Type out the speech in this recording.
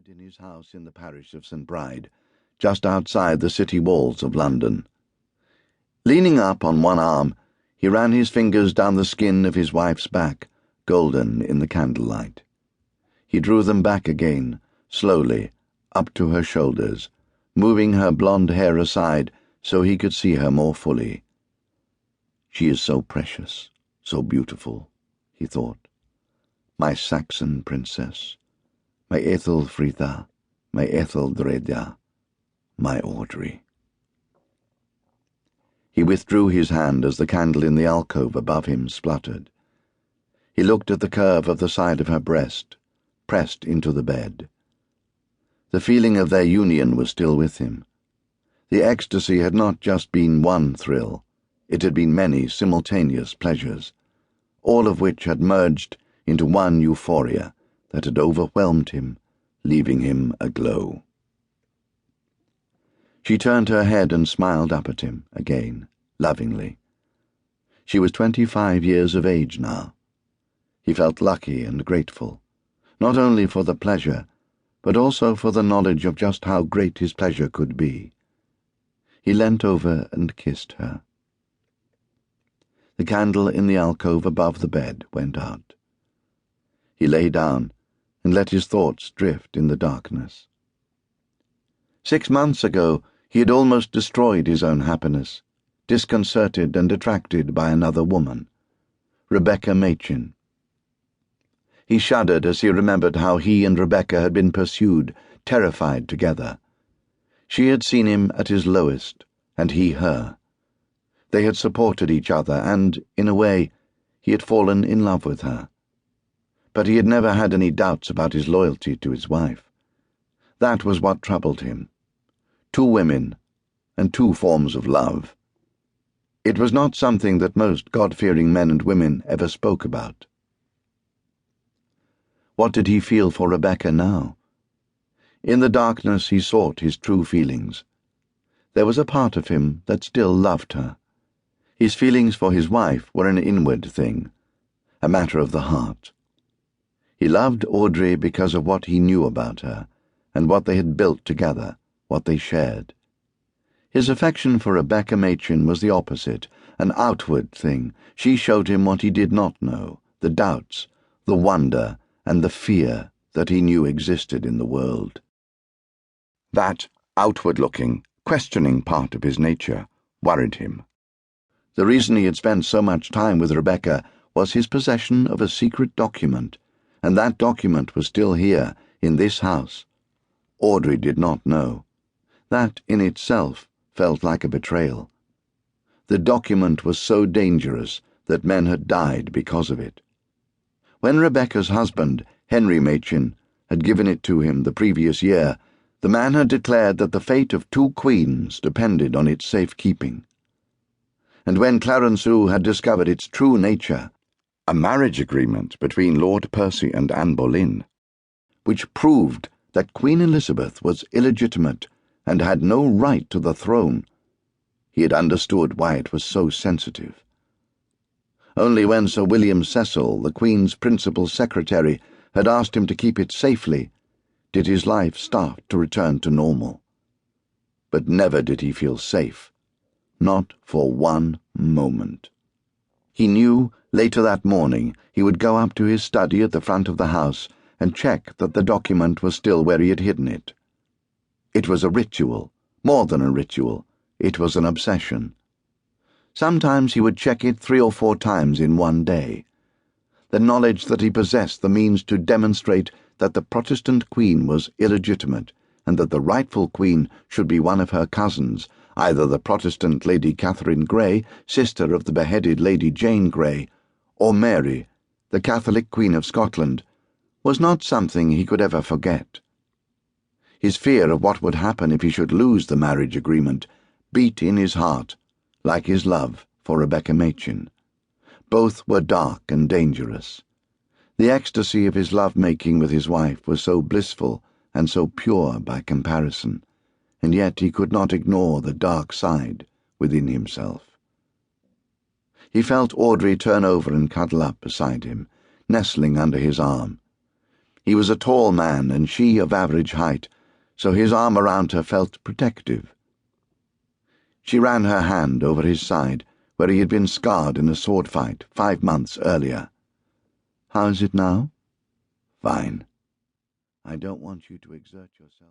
died in his house in the parish of St. Bride, just outside the city walls of London. Leaning up on one arm, he ran his fingers down the skin of his wife's back, golden in the candlelight. He drew them back again, slowly, up to her shoulders, moving her blonde hair aside so he could see her more fully. She is so precious, so beautiful, he thought. My Saxon princess, my Ethelfrida, my Etheldreda, my Audrey. He withdrew his hand as the candle in the alcove above him spluttered. He looked at the curve of the side of her breast, pressed into the bed. The feeling of their union was still with him. The ecstasy had not just been one thrill, it had been many simultaneous pleasures, all of which had merged into one euphoria that had overwhelmed him, leaving him aglow. She turned her head and smiled up at him again, lovingly. She was 25 years of age now. He felt lucky and grateful, not only for the pleasure, but also for the knowledge of just how great his pleasure could be. He leant over and kissed her. The candle in the alcove above the bed went out. He lay down and let his thoughts drift in the darkness. 6 months ago, he had almost destroyed his own happiness, disconcerted and attracted by another woman, Rebecca Machin. He shuddered as he remembered how he and Rebecca had been pursued, terrified together. She had seen him at his lowest, and he her. They had supported each other, and, in a way, he had fallen in love with her. But he had never had any doubts about his loyalty to his wife. That was what troubled him. 2 women, and 2 forms of love. It was not something that most God-fearing men and women ever spoke about. What did he feel for Rebecca now? In the darkness he sought his true feelings. There was a part of him that still loved her. His feelings for his wife were an inward thing, a matter of the heart. He loved Audrey because of what he knew about her, and what they had built together, what they shared. His affection for Rebecca Machin was the opposite, an outward thing. She showed him what he did not know, the doubts, the wonder, and the fear that he knew existed in the world. That outward-looking, questioning part of his nature worried him. The reason he had spent so much time with Rebecca was his possession of a secret document, and that document was still here, in this house. Audrey did not know. That, in itself, felt like a betrayal. The document was so dangerous that men had died because of it. When Rebecca's husband, Henry Machin, had given it to him the previous year, the man had declared that the fate of 2 queens depended on its safekeeping. And when Clarenceux had discovered its true nature, a marriage agreement between Lord Percy and Anne Boleyn, which proved that Queen Elizabeth was illegitimate and had no right to the throne, he had understood why it was so sensitive. Only when Sir William Cecil, the Queen's principal secretary, had asked him to keep it safely, did his life start to return to normal. But never did he feel safe, not for one moment. He knew later that morning he would go up to his study at the front of the house and check that the document was still where he had hidden it. It was a ritual, more than a ritual, it was an obsession. Sometimes he would check it 3 or 4 times in one day. The knowledge that he possessed the means to demonstrate that the Protestant queen was illegitimate, and that the rightful queen should be one of her cousins, either the Protestant Lady Catherine Grey, sister of the beheaded Lady Jane Grey, or Mary, the Catholic Queen of Scotland, was not something he could ever forget. His fear of what would happen if he should lose the marriage agreement beat in his heart, like his love for Rebecca Machin. Both were dark and dangerous. The ecstasy of his love-making with his wife was so blissful and so pure by comparison, and yet he could not ignore the dark side within himself. He felt Audrey turn over and cuddle up beside him, nestling under his arm. He was a tall man and she of average height, so his arm around her felt protective. She ran her hand over his side, where he had been scarred in a sword fight 5 months earlier. "How is it now?" "Fine. I don't want you to exert yourself."